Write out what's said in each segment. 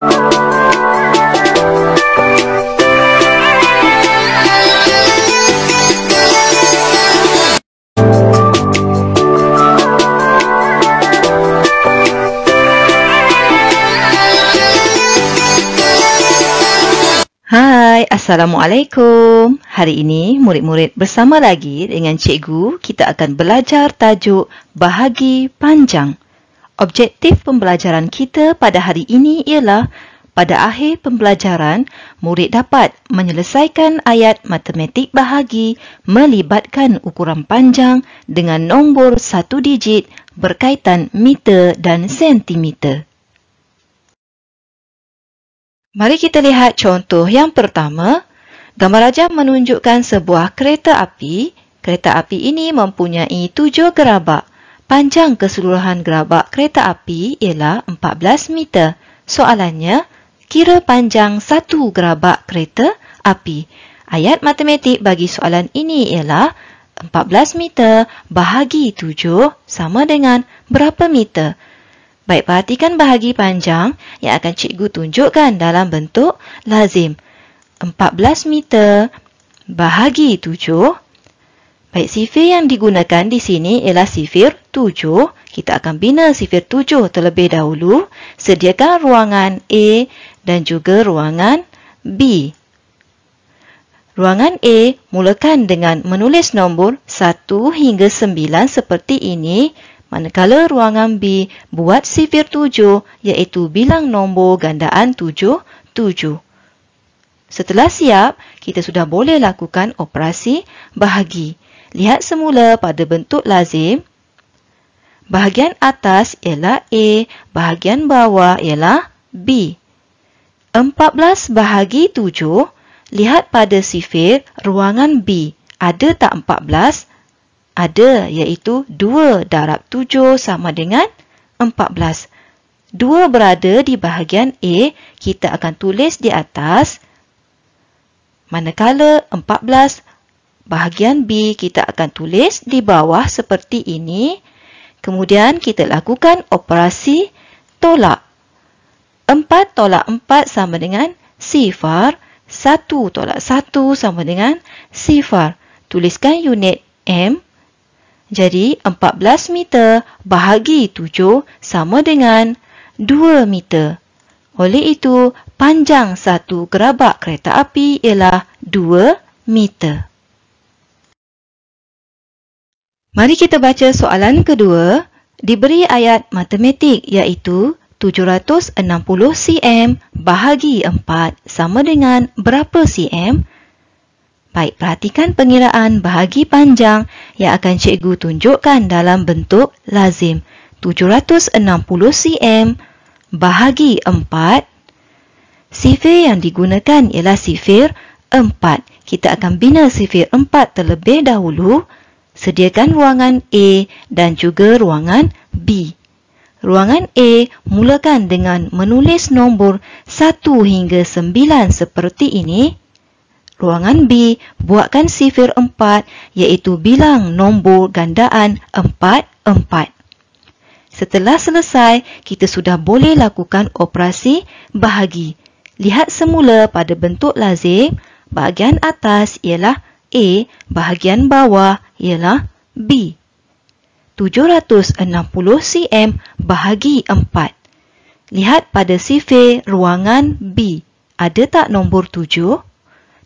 Hai, Assalamualaikum. Hari ini murid-murid bersama lagi dengan cikgu, kita akan belajar tajuk bahagi panjang. Objektif pembelajaran kita pada hari ini ialah pada akhir pembelajaran, murid dapat menyelesaikan ayat matematik bahagi melibatkan ukuran panjang dengan nombor 1 digit berkaitan meter dan sentimeter. Mari kita lihat contoh yang pertama. Gambar rajah menunjukkan sebuah kereta api. Kereta api ini mempunyai 7 gerabak. Panjang keseluruhan gerabak kereta api ialah 14 meter. Soalannya, kira panjang satu gerabak kereta api. Ayat matematik bagi soalan ini ialah 14 meter bahagi 7 sama dengan berapa meter? Baik, perhatikan bahagi panjang yang akan cikgu tunjukkan dalam bentuk lazim. 14 meter bahagi 7. Baik, sifir yang digunakan di sini ialah sifir 7. Kita akan bina sifir 7 terlebih dahulu. Sediakan ruangan A dan juga ruangan B. Ruangan A mulakan dengan menulis nombor 1 hingga 9 seperti ini. Manakala ruangan B buat sifir 7 iaitu bilang nombor gandaan 7. Setelah siap, kita sudah boleh lakukan operasi bahagi. Lihat semula pada bentuk lazim. Bahagian atas ialah A, bahagian bawah ialah B. 14 bahagi 7, lihat pada sifir ruangan B. Ada tak 14? Ada, iaitu 2 darab 7 sama dengan 14. 2 berada di bahagian A, kita akan tulis di atas. Manakala 14 bahagian B, kita akan tulis di bawah seperti ini. Kemudian kita lakukan operasi tolak. 4 tolak 4 sama dengan sifar. 1 tolak 1 sama dengan sifar. Tuliskan unit M. Jadi, 14 meter bahagi 7 sama dengan 2 meter. Oleh itu, panjang satu gerabak kereta api ialah 2 meter. Mari kita baca soalan kedua. Diberi ayat matematik iaitu 760 cm bahagi 4 sama dengan berapa cm? Baik, perhatikan pengiraan bahagi panjang yang akan cikgu tunjukkan dalam bentuk lazim. 760 cm bahagi 4. Sifir yang digunakan ialah sifir 4. Kita akan bina sifir 4 terlebih dahulu. Sediakan ruangan A dan juga ruangan B. Ruangan A mulakan dengan menulis nombor 1 hingga 9 seperti ini. Ruangan B, buatkan sifir 4 iaitu bilang nombor gandaan 4. Setelah selesai, kita sudah boleh lakukan operasi bahagi. Lihat semula pada bentuk lazim, bahagian atas ialah A, bahagian bawah ialah B. 760 cm bahagi 4. Lihat pada sifir ruangan B. Ada tak nombor 7?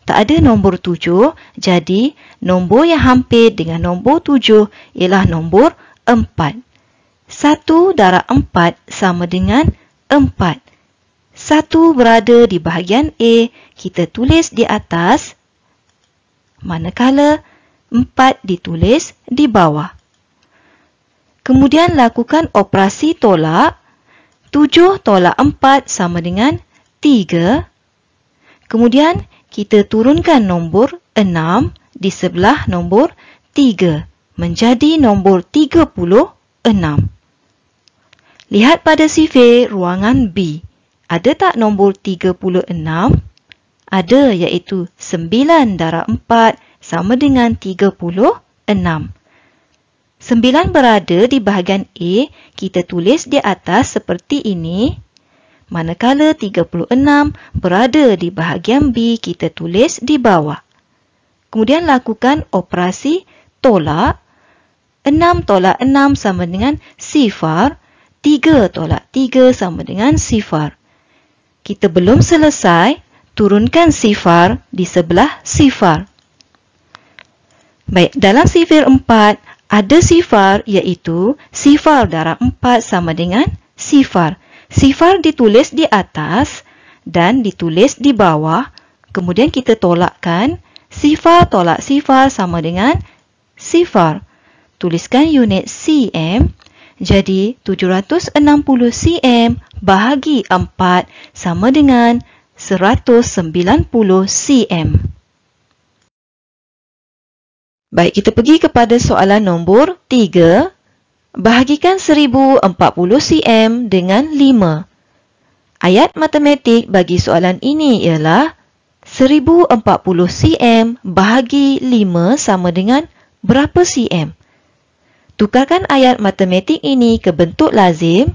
Tak ada nombor 7, jadi nombor yang hampir dengan nombor 7 ialah nombor 4. 1 darab 4 sama dengan 4. 1 berada di bahagian A, kita tulis di atas, manakala 4 ditulis di bawah. Kemudian lakukan operasi tolak. 7 tolak 4 sama dengan 3. Kemudian kita turunkan nombor 6 di sebelah nombor 3 menjadi nombor 36. Lihat pada sifir ruangan B. Ada tak nombor 36? Ada, iaitu 9 darab 4 sama dengan 36. 9 berada di bahagian A, kita tulis di atas seperti ini. manakala 36 berada di bahagian B, kita tulis di bawah. Kemudian lakukan operasi tolak. 6 tolak 6 sama dengan 0. 3 tolak 3 sama dengan 0. Kita belum selesai, turunkan 0 di sebelah 0. Baik, dalam sifir 4 ada 0 iaitu 0 darab 4 sama dengan 0. 0 ditulis di atas dan ditulis di bawah. Kemudian kita tolakkan 0 tolak 0 sama dengan 0. Tuliskan unit cm. Jadi 760 cm bahagi 4 sama dengan 190 cm. Baik, kita pergi kepada soalan nombor 3. Bahagikan 1040 cm dengan 5. Ayat matematik bagi soalan ini ialah 1040 cm bahagi 5 sama dengan berapa cm? Tukarkan ayat matematik ini ke bentuk lazim.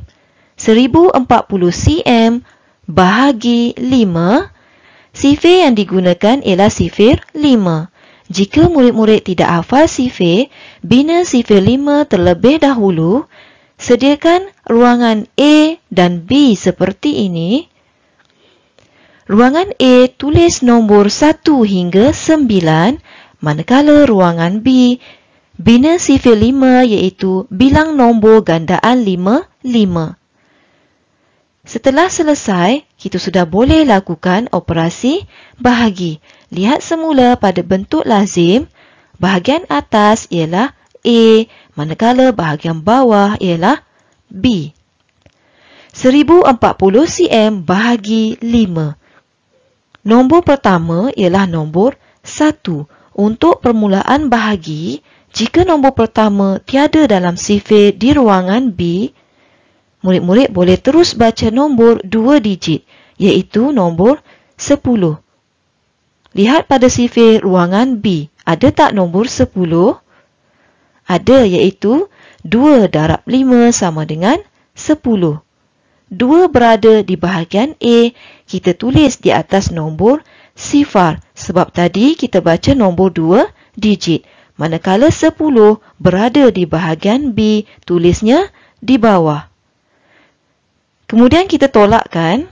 1040 cm bahagi 5. Sifir yang digunakan ialah sifir 5. Jika murid-murid tidak hafal sifir, bina sifir 5 terlebih dahulu. Sediakan ruangan A dan B seperti ini. Ruangan A tulis nombor 1 hingga 9, manakala ruangan B bina sifir 5 iaitu bilang nombor gandaan 5. Setelah selesai, kita sudah boleh lakukan operasi bahagi. Lihat semula pada bentuk lazim, bahagian atas ialah A, manakala bahagian bawah ialah B. 1040 cm bahagi 5. Nombor pertama ialah nombor 1. Untuk permulaan bahagi, jika nombor pertama tiada dalam sifir di ruangan B, murid-murid boleh terus baca nombor 2 digit, iaitu nombor 10. Lihat pada sifir ruangan B, ada tak nombor 10? Ada, iaitu 2 darab 5 sama dengan 10. 2 berada di bahagian A, kita tulis di atas nombor 0, sebab tadi kita baca nombor 2 digit. Manakala 10 berada di bahagian B, tulisnya di bawah. Kemudian kita tolakkan.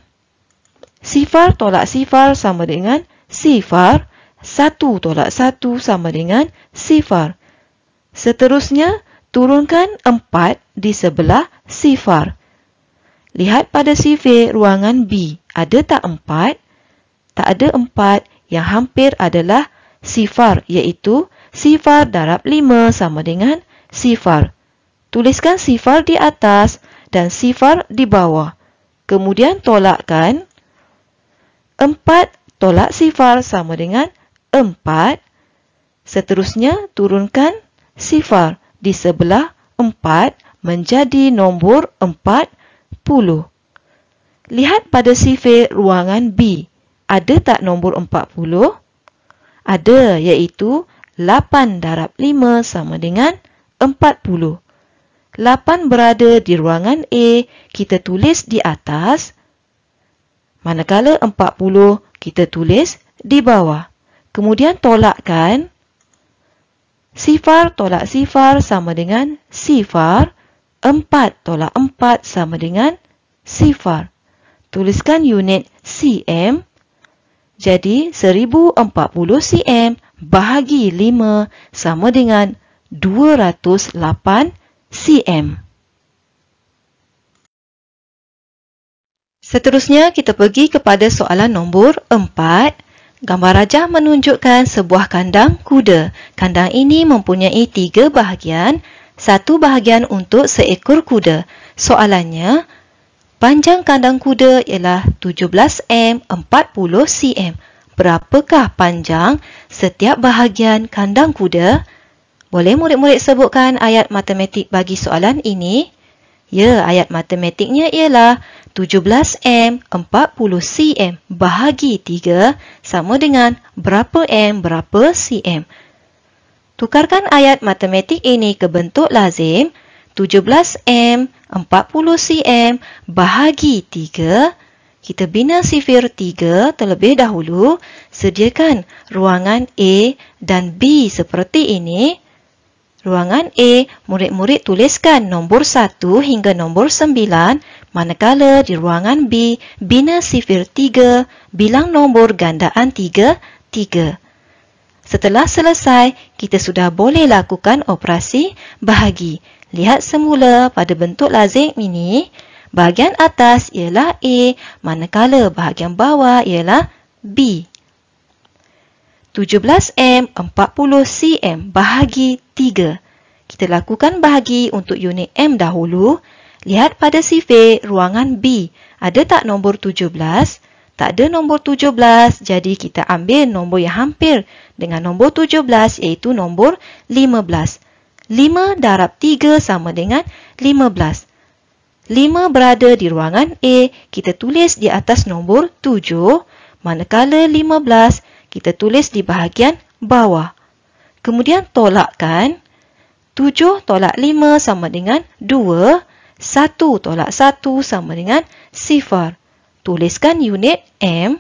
0 tolak 0 sama dengan 0. 1 tolak 1 sama dengan 0. Seterusnya, turunkan 4 di sebelah 0. Lihat pada sifir ruangan B, ada tak 4? Tak ada 4, yang hampir adalah 0, iaitu 0 darab 5 sama dengan 0. Tuliskan 0 di atas dan 0 di bawah. Kemudian tolakkan. 4 tolak 0 sama dengan 4. Seterusnya, turunkan 0 di sebelah 4 menjadi nombor 40. Lihat pada sifir ruangan B, ada tak nombor 40? Ada, iaitu 8 darab 5 sama dengan 40. 8 berada di ruangan A, kita tulis di atas. Manakala 40, kita tulis di bawah. Kemudian tolakkan. 0 tolak 0 sama dengan 0. 4 tolak 4 sama dengan 0. Tuliskan unit cm. Jadi 1040 cm bahagi 5 sama dengan 208 cm. Seterusnya kita pergi kepada soalan nombor 4. Gambar rajah menunjukkan sebuah kandang kuda. Kandang ini mempunyai 3 bahagian. 1 bahagian untuk seekor kuda. Soalannya, panjang kandang kuda ialah 17 m 40 cm. Berapakah panjang setiap bahagian kandang kuda? Boleh murid-murid sebutkan ayat matematik bagi soalan ini? Ya, ayat matematiknya ialah 17 m 40 cm bahagi 3 sama dengan berapa m berapa cm. Tukarkan ayat matematik ini ke bentuk lazim. 17 m 40 cm bahagi 3 kita bina sifir 3 terlebih dahulu. Sediakan ruangan A dan B seperti ini. Ruangan A, murid-murid tuliskan nombor 1 hingga nombor 9, manakala di ruangan B, bina sifir 3, bilang nombor gandaan 3, 3. Setelah selesai, kita sudah boleh lakukan operasi bahagi. Lihat semula pada bentuk lazim ini, bahagian atas ialah A, manakala bahagian bawah ialah B. 17M 40cm bahagi 3. Kita lakukan bahagi untuk unit M dahulu. Lihat pada sifir ruangan B. Ada tak nombor 17? Tak ada nombor 17, jadi kita ambil nombor yang hampir dengan nombor 17 iaitu nombor 15. 5 darab 3 sama dengan 15. 5 berada di ruangan A, kita tulis di atas nombor 7, manakala 15 kita tulis di bahagian bawah. Kemudian tolakkan. 7 tolak 5 sama dengan 2, 1 tolak 1 sama dengan 0. Tuliskan unit M.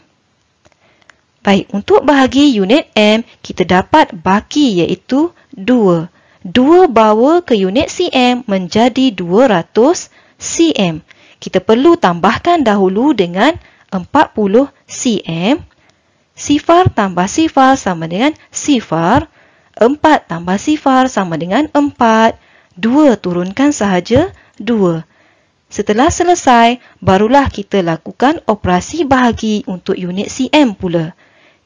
Baik, untuk bahagi unit M, kita dapat baki iaitu 2. 2 bawa ke unit cm menjadi 200 cm. Kita perlu tambahkan dahulu dengan 40 cm. Sifar tambah sifar sama dengan sifar. 4 tambah sifar sama dengan 4. 2 turunkan sahaja 2. Setelah selesai, barulah kita lakukan operasi bahagi untuk unit cm pula.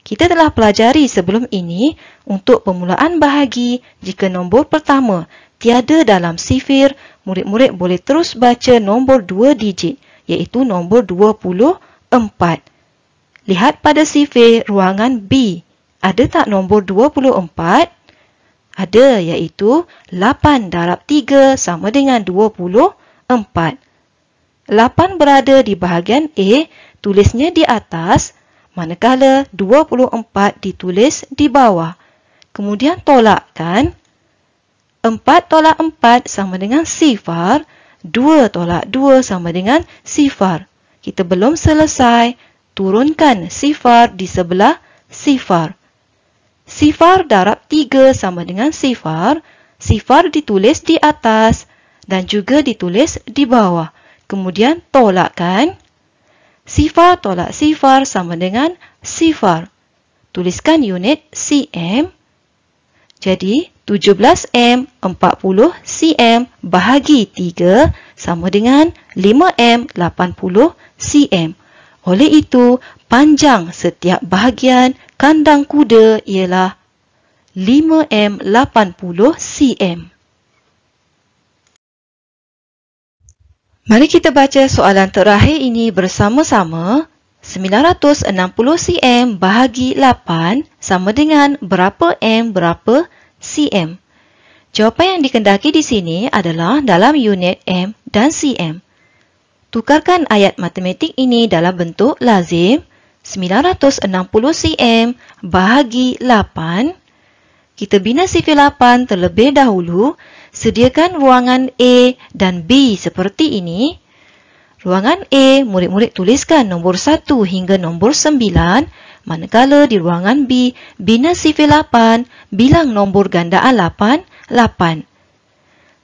Kita telah pelajari sebelum ini untuk permulaan bahagi, jika nombor pertama tiada dalam sifir, murid-murid boleh terus baca nombor 2 digit, iaitu nombor 24. Lihat pada sifir ruangan B. Ada tak nombor 24? Ada, iaitu 8 darab 3 sama dengan 24. 8 berada di bahagian A, tulisnya di atas, manakala 24 ditulis di bawah. Kemudian tolakkan. 4 tolak 4 sama dengan sifar. 2 tolak 2 sama dengan sifar. Kita belum selesai. Turunkan sifar di sebelah sifar. Sifar darab 3 sama dengan sifar. Sifar ditulis di atas dan juga ditulis di bawah. Kemudian tolakkan. Sifar tolak sifar sama dengan sifar. Tuliskan unit cm. Jadi 17M 40cm bahagi 3 sama dengan 5M 80cm. Oleh itu, panjang setiap bahagian kandang kuda ialah 5M 80cm. Mari kita baca soalan terakhir ini bersama-sama. 960 cm bahagi 8 sama dengan berapa m berapa cm. Jawapan yang dikendaki di sini adalah dalam unit m dan cm. Tukarkan ayat matematik ini dalam bentuk lazim. 960 cm bahagi 8. Kita bina sifir 8 terlebih dahulu. Sediakan ruangan A dan B seperti ini. Ruangan A, murid-murid tuliskan nombor 1 hingga nombor 9. Manakala di ruangan B, bina sifir 8, bilang nombor gandaan 8, 8.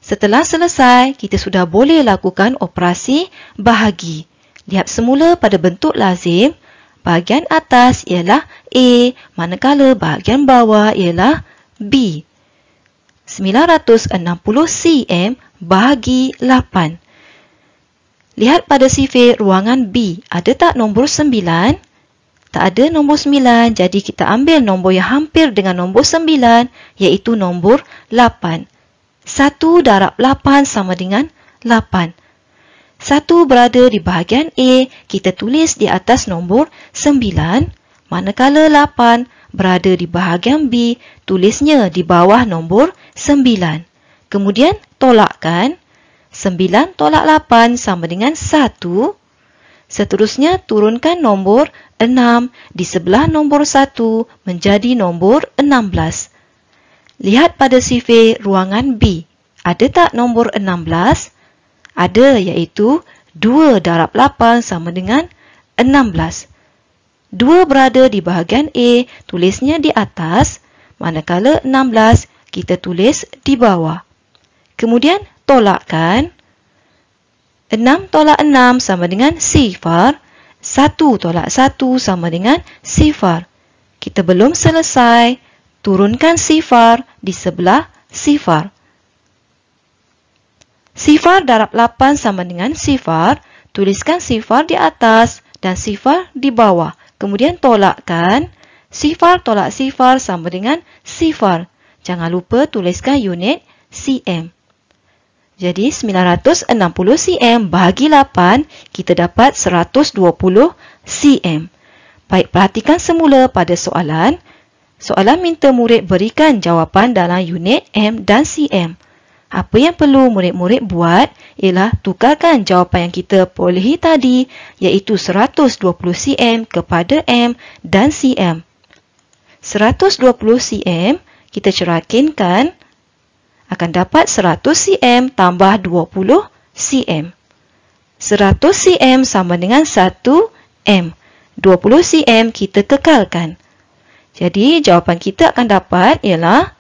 Setelah selesai, kita sudah boleh lakukan operasi bahagi. Lihat semula pada bentuk lazim. Bahagian atas ialah A, manakala bahagian bawah ialah B. 960 cm bahagi 8. Lihat pada sifir ruangan B. Ada tak nombor 9? Tak ada nombor 9, jadi kita ambil nombor yang hampir dengan nombor 9, iaitu nombor 8. 1 darab 8 sama dengan 8. 1 berada di bahagian A, kita tulis di atas nombor 9. Manakala 8 berada di bahagian B, tulisnya di bawah nombor 9. Kemudian tolakkan. 9 tolak 8 sama dengan 1. Seterusnya turunkan nombor 6 di sebelah nombor 1 menjadi nombor 16. Lihat pada sifir ruangan B. Ada tak nombor 16? Ada, iaitu 2 darab 8 sama dengan 16. 2 berada di bahagian A, tulisnya di atas, manakala 16 kita tulis di bawah. Kemudian tolakkan. 6 tolak 6 sama dengan sifar. 1 tolak 1 sama dengan sifar. Kita belum selesai. Turunkan sifar di sebelah sifar. Sifar darab 8 sama dengan sifar. Tuliskan sifar di atas dan sifar di bawah. Kemudian tolakkan. Sifar tolak sifar sama dengan sifar. Jangan lupa tuliskan unit cm. Jadi 960 cm bahagi 8, kita dapat 120 cm. Baik, perhatikan semula pada soalan. Soalan minta murid berikan jawapan dalam unit m dan cm. Apa yang perlu murid-murid buat ialah tukarkan jawapan yang kita perolehi tadi, iaitu 120 cm kepada m dan cm. 120 cm kita cerakinkan, akan dapat 100 cm tambah 20 cm. 100 cm sama dengan 1 m. 20 cm kita kekalkan. Jadi jawapan kita akan dapat ialah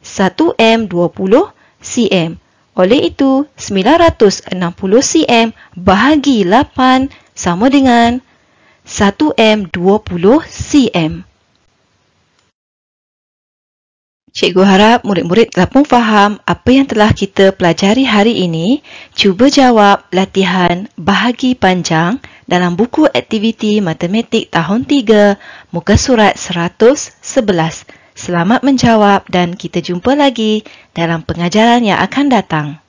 1 m 20 cm. Oleh itu, 960 cm bahagi 8 sama dengan 1 m 20 cm. Cikgu harap murid-murid telah pun faham apa yang telah kita pelajari hari ini. Cuba jawab latihan bahagi panjang dalam buku aktiviti matematik tahun 3, muka surat 111. Selamat menjawab dan kita jumpa lagi dalam pengajaran yang akan datang.